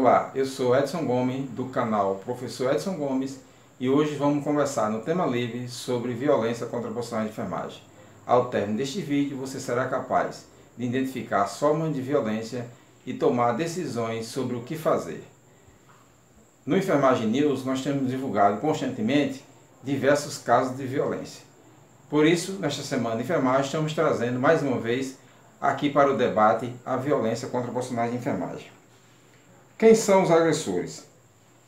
Olá, eu sou Edson Gomes do canal Professor Edson Gomes e hoje vamos conversar no tema livre sobre violência contra profissionais de enfermagem. Ao término deste vídeo você será capaz de identificar as formas de violência e tomar decisões sobre o que fazer. No Enfermagem News nós temos divulgado constantemente diversos casos de violência. Por isso, nesta semana de enfermagem estamos trazendo mais uma vez aqui para o debate a violência contra profissionais de enfermagem. Quem são os agressores?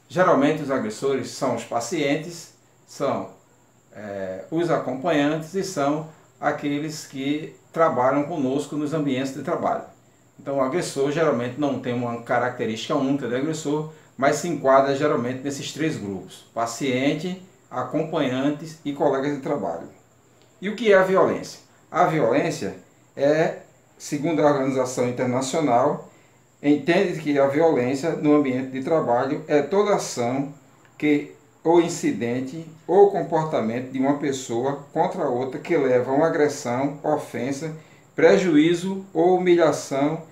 Geralmente os agressores são os pacientes, são os acompanhantes e são aqueles que trabalham conosco nos ambientes de trabalho. Então o agressor geralmente não tem uma característica única de agressor, mas se enquadra geralmente nesses três grupos: paciente, acompanhantes e colegas de trabalho. E o que é a violência? A violência é, segundo a Organização Internacional, entende que a violência no ambiente de trabalho é toda ação ou incidente ou comportamento de uma pessoa contra outra que leva a uma agressão, ofensa, prejuízo ou humilhação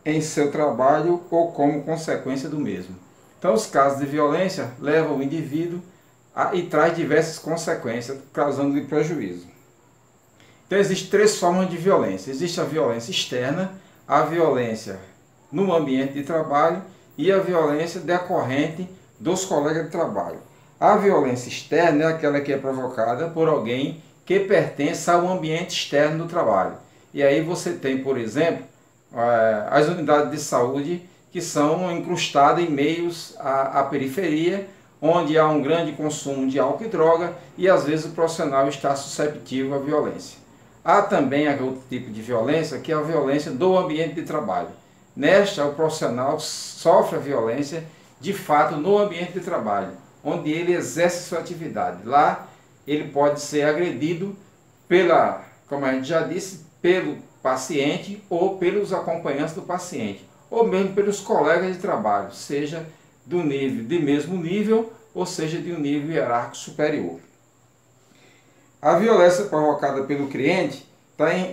em seu trabalho ou como consequência do mesmo. Então os casos de violência levam o indivíduo e traz diversas consequências, causando-lhe prejuízo. Então existem três formas de violência. Existe a violência externa, a violência no ambiente de trabalho e a violência decorrente dos colegas de trabalho. A violência externa é aquela que é provocada por alguém que pertence ao ambiente externo do trabalho. E aí você tem, por exemplo, as unidades de saúde que são incrustadas em meios à periferia, onde há um grande consumo de álcool e droga e às vezes o profissional está susceptível à violência. Há também outro tipo de violência, que é a violência do ambiente de trabalho. Nesta, o profissional sofre a violência de fato no ambiente de trabalho, onde ele exerce sua atividade. Lá ele pode ser agredido como a gente já disse, pelo paciente ou pelos acompanhantes do paciente, ou mesmo pelos colegas de trabalho, seja do mesmo nível, ou seja de um nível hierárquico superior. A violência provocada pelo cliente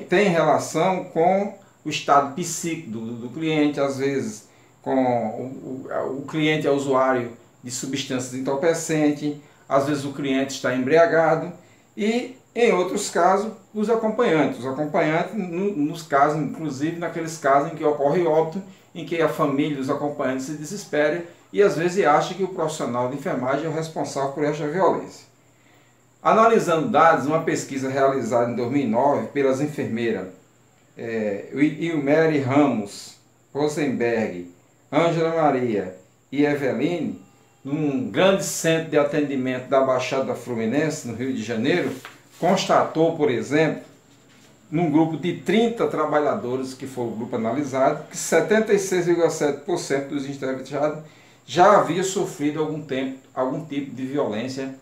tem relação com o estado psíquico do cliente, às vezes o cliente é usuário de substâncias entorpecentes, às vezes o cliente está embriagado e, em outros casos, os acompanhantes. Os acompanhantes, nos casos, inclusive naqueles casos em que ocorre óbito, em que a família dos acompanhantes se desespera e às vezes acha que o profissional de enfermagem é o responsável por esta violência. Analisando dados, uma pesquisa realizada em 2009 pelas enfermeiras Ilmeri Ramos, Rosenberg, Ângela Maria e Eveline, num grande centro de atendimento da Baixada Fluminense, no Rio de Janeiro, constatou, por exemplo, num grupo de 30 trabalhadores, que foi o grupo analisado, que 76,7% dos entrevistados já havia sofrido algum tipo de violência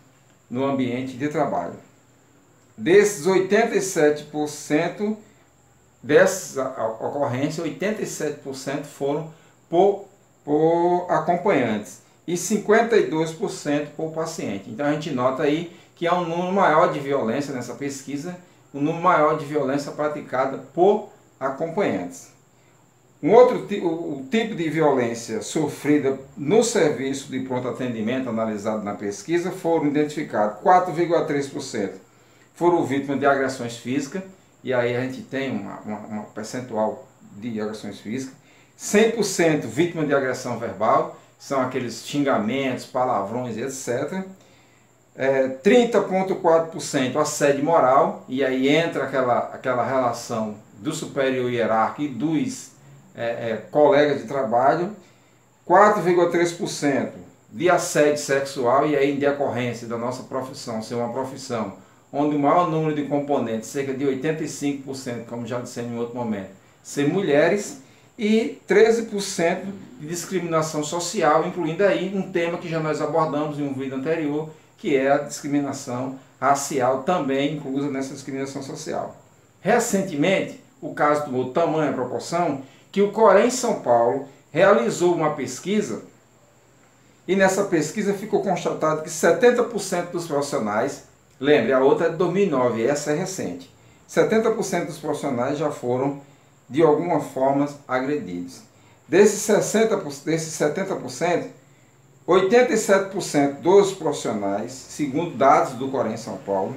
no ambiente de trabalho. Desses 87%, dessas ocorrências, 87% foram por acompanhantes e 52% por paciente. Então a gente nota aí que há um número maior de violência nessa pesquisa, um número maior de violência praticada por acompanhantes. O tipo de violência sofrida no serviço de pronto atendimento analisado na pesquisa foram identificados 4,3% foram vítimas de agressões físicas, e aí a gente tem uma percentual de agressões físicas, 100% vítima de agressão verbal, são aqueles xingamentos, palavrões, etc. 30,4% assédio moral, e aí entra aquela relação do superior hierárquico e dos colegas de trabalho. 4,3% de assédio sexual, e aí em decorrência da nossa profissão ser uma profissão onde o maior número de componentes, cerca de 85%, como já dissemos em outro momento, ser mulheres, e 13% de discriminação social, incluindo aí um tema que já nós abordamos em um vídeo anterior, que é a discriminação racial, também inclusa nessa discriminação social. Recentemente, o caso do tamanho e proporção, que o Corém São Paulo realizou uma pesquisa, e nessa pesquisa ficou constatado que 70% dos profissionais, lembre, a outra é de 2009, essa é recente, 70% dos profissionais já foram de alguma forma agredidos. Desses 70%, 87% dos profissionais, segundo dados do Corém São Paulo,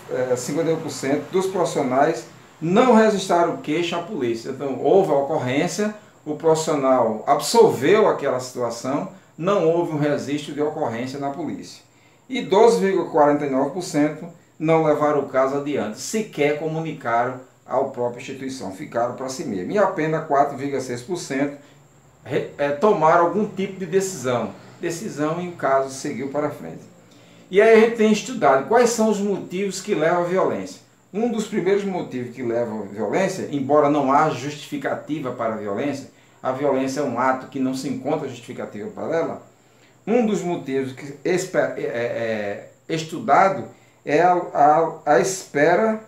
51% dos profissionais não registraram queixa à polícia. Então, houve a ocorrência, o profissional absolveu aquela situação, não houve um registro de ocorrência na polícia. E 12,49% não levaram o caso adiante, sequer comunicaram à própria instituição, ficaram para si mesmo. E apenas 4,6% tomaram algum tipo de decisão e o caso seguiu para frente. E aí a gente tem estudado quais são os motivos que levam à violência. Um dos primeiros motivos que levam à violência, embora não haja justificativa para a violência é um ato que não se encontra justificativa para ela. Um dos motivos que estudado é a espera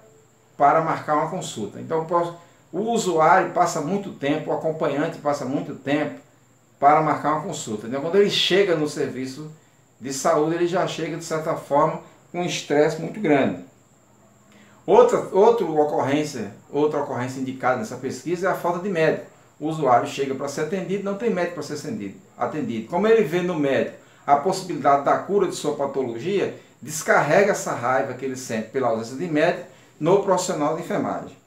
para marcar uma consulta. Então, o usuário passa muito tempo, o acompanhante passa muito tempo para marcar uma consulta. Então, quando ele chega no serviço de saúde, ele já chega, de certa forma, com um estresse muito grande. Outra ocorrência indicada nessa pesquisa é a falta de médico. O usuário chega para ser atendido, não tem médico para ser atendido. Como ele vê no médico a possibilidade da cura de sua patologia, descarrega essa raiva que ele sente pela ausência de médico no profissional de enfermagem.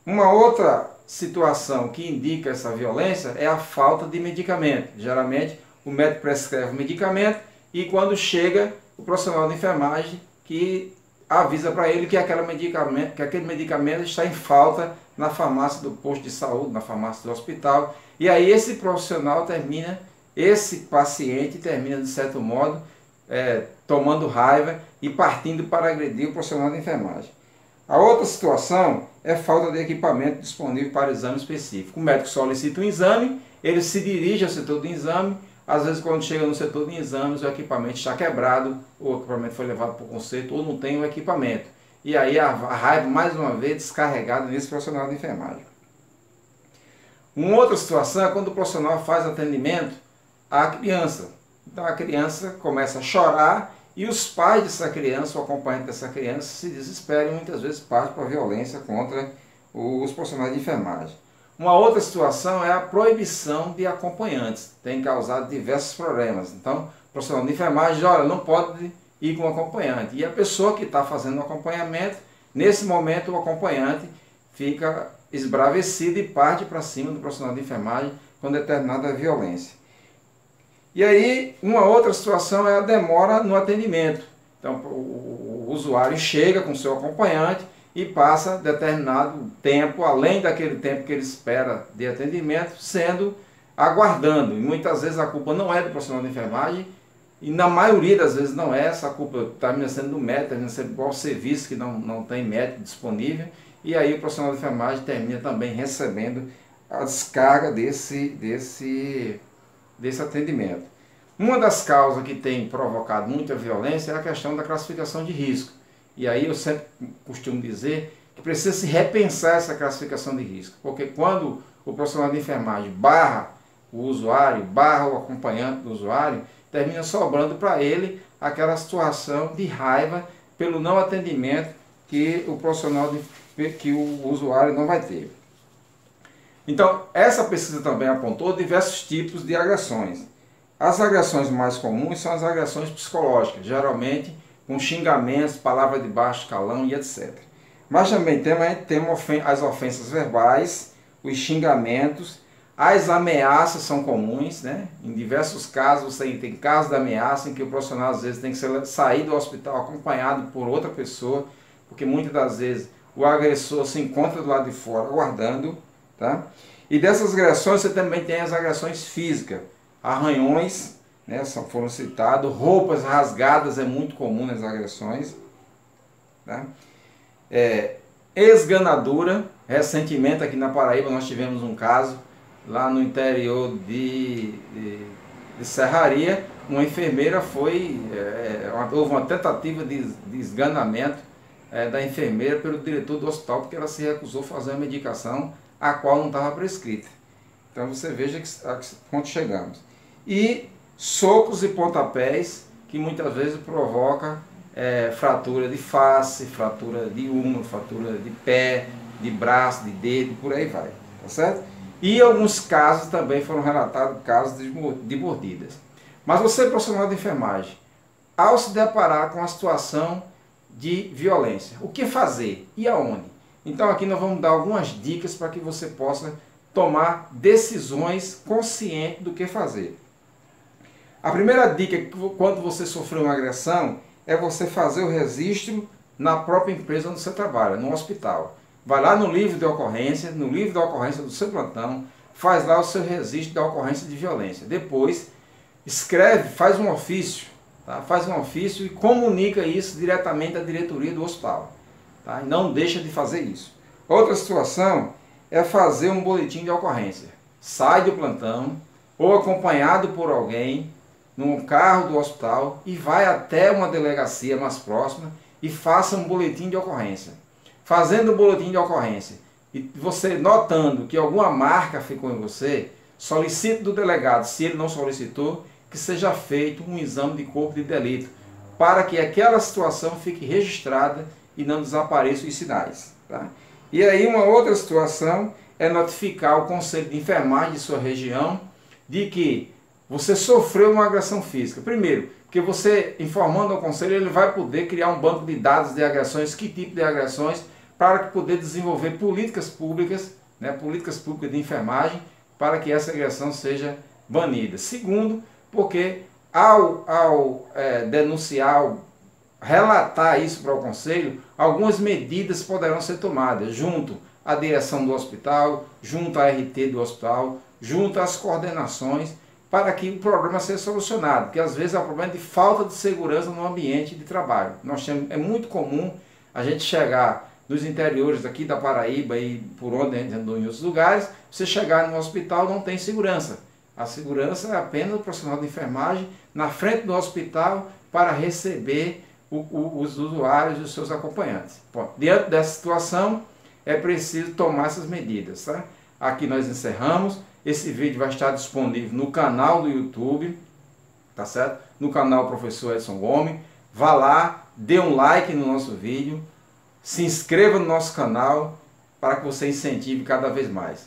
Uma outra situação que indica essa violência é a falta de medicamento. Geralmente o médico prescreve o medicamento e quando chega o profissional de enfermagem que avisa para ele que aquele medicamento está em falta na farmácia do posto de saúde, na farmácia do hospital. E aí esse paciente termina de certo modo tomando raiva e partindo para agredir o profissional de enfermagem. A outra situação é falta de equipamento disponível para exame específico. O médico solicita um exame, ele se dirige ao setor de exame, às vezes quando chega no setor de exames o equipamento está quebrado, ou o equipamento foi levado para o conserto, ou não tem o equipamento. E aí a raiva, mais uma vez, descarregada nesse profissional de enfermagem. Uma outra situação é quando o profissional faz atendimento à criança. Então a criança começa a chorar e os pais dessa criança, o acompanhante dessa criança, se desesperam e muitas vezes partem para a violência contra os profissionais de enfermagem. Uma outra situação é a proibição de acompanhantes. Tem causado diversos problemas. Então, o profissional de enfermagem diz, olha, não pode ir com o acompanhante. E a pessoa que está fazendo o acompanhamento, nesse momento o acompanhante fica esbravecido e parte para cima do profissional de enfermagem com determinada violência. E aí, uma outra situação é a demora no atendimento. Então, o usuário chega com seu acompanhante e passa determinado tempo, além daquele tempo que ele espera de atendimento, aguardando. E muitas vezes a culpa não é do profissional de enfermagem, e na maioria das vezes não é, essa culpa termina sendo do médico, termina sendo igual ao serviço que não tem médico disponível, e aí o profissional de enfermagem termina também recebendo a descarga desse atendimento. Uma das causas que tem provocado muita violência é a questão da classificação de risco. E aí eu sempre costumo dizer que precisa se repensar essa classificação de risco, porque quando o profissional de enfermagem barra o usuário, barra o acompanhante do usuário, termina sobrando para ele aquela situação de raiva pelo não atendimento que o usuário não vai ter. Então, essa pesquisa também apontou diversos tipos de agressões. As agressões mais comuns são as agressões psicológicas, geralmente com xingamentos, palavras de baixo calão e etc. Mas também temos as ofensas verbais, os xingamentos, as ameaças são comuns, né? Em diversos casos você tem casos de ameaça em que o profissional às vezes tem que sair do hospital acompanhado por outra pessoa, porque muitas das vezes o agressor se encontra do lado de fora aguardando, tá? E dessas agressões você também tem as agressões físicas, arranhões, né, foram citados, roupas rasgadas é muito comum nas agressões, tá? Esganadura, recentemente aqui na Paraíba nós tivemos um caso, lá no interior de Serraria, uma enfermeira houve uma tentativa de esganamento da enfermeira pelo diretor do hospital, porque ela se recusou a fazer uma medicação a qual não estava prescrita. Então você veja a que ponto chegamos. E socos e pontapés, que muitas vezes provoca fratura de face, fratura de úmero, fratura de pé, de braço, de dedo, por aí vai, tá certo? E alguns casos também foram relatados, casos de mordidas. Mas você, profissional de enfermagem, ao se deparar com a situação de violência, o que fazer e aonde? Então aqui nós vamos dar algumas dicas para que você possa tomar decisões conscientes do que fazer. A primeira dica, quando você sofreu uma agressão, é você fazer o registro na própria empresa onde você trabalha, no hospital. Vai lá no livro de ocorrência, do seu plantão, faz lá o seu registro da ocorrência de violência. Depois, escreve, faz um ofício, tá? Faz um ofício e comunica isso diretamente à diretoria do hospital. Tá? E não deixa de fazer isso. Outra situação é fazer um boletim de ocorrência. Sai do plantão, ou acompanhado por alguém, num carro do hospital, e vai até uma delegacia mais próxima e faça um boletim de ocorrência. Fazendo o boletim de ocorrência e você notando que alguma marca ficou em você, solicite do delegado, se ele não solicitou, que seja feito um exame de corpo de delito, para que aquela situação fique registrada e não desapareçam os sinais. Tá? E aí uma outra situação é notificar o Conselho de Enfermagem de sua região de que você sofreu uma agressão física. Primeiro, porque você, informando ao Conselho, ele vai poder criar um banco de dados de agressões, que tipo de agressões, para poder desenvolver políticas públicas, né, políticas públicas de enfermagem, para que essa agressão seja banida. Segundo, porque ao denunciar, relatar isso para o Conselho, algumas medidas poderão ser tomadas, junto à direção do hospital, junto à RT do hospital, junto às coordenações, para que o problema seja solucionado, porque às vezes é um problema de falta de segurança no ambiente de trabalho. É muito comum a gente chegar nos interiores aqui da Paraíba e por onde a gente andou em outros lugares, você chegar no hospital não tem segurança. A segurança é apenas o profissional de enfermagem na frente do hospital para receber os usuários e os seus acompanhantes. Bom, diante dessa situação, é preciso tomar essas medidas. Tá? Aqui nós encerramos. Esse vídeo vai estar disponível no canal do YouTube, tá certo? No canal Professor Edson Gomes. Vá lá, dê um like no nosso vídeo, se inscreva no nosso canal para que você incentive cada vez mais.